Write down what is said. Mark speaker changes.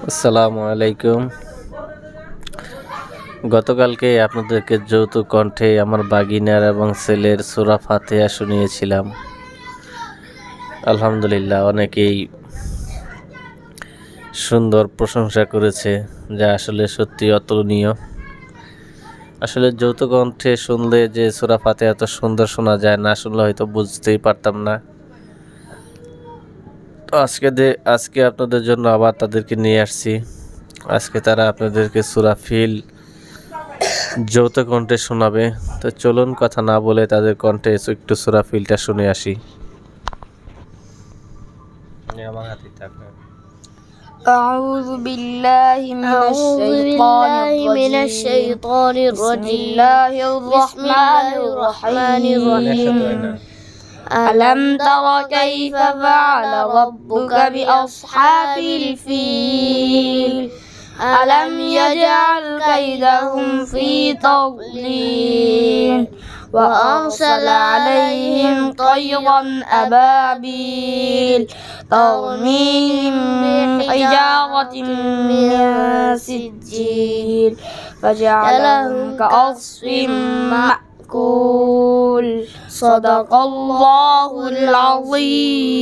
Speaker 1: আসসালামু আলাইকুম। গতকালকে আপনাদেরকে যৌথ কণ্ঠে আমার বাগিনার এবং ছেলের সূরা ফাতিহা শুনিয়েছিলাম। আলহামদুলিল্লাহ, অনেকেই সুন্দর প্রশংসা করেছে, যা আসলে সত্যি অতুলনীয়। আসলে যৌথ কণ্ঠে শুনলে যে সূরা ফাতিহা এত সুন্দর শোনা যায়, না শুনলে হয়তো বুঝতেই পারতাম না। তো আজকে আপনাদের জন্য আবার তাদেরকে নিয়ে আসছি। আজকে তারা আপনাদেরকে সূরা ফিল যৌথ কণ্ঠে শোনাবে। তো চলুন কথা না বলে তাদের কণ্ঠে একটু সূরা ফিলটা শুনে আসি।
Speaker 2: أعوذ بالله من الشيطان الرجيم. بسم الله الرحمن الرحيم. ألم تر كيف فعل ربك بأصحاب الفيل ألم يجعل كيدهم في تضليل وأرسل عليهم طيرا أبابيل ترميهم بحجارة من سجيل فجعلهم كعصف مأكول. صدق الله العظيم.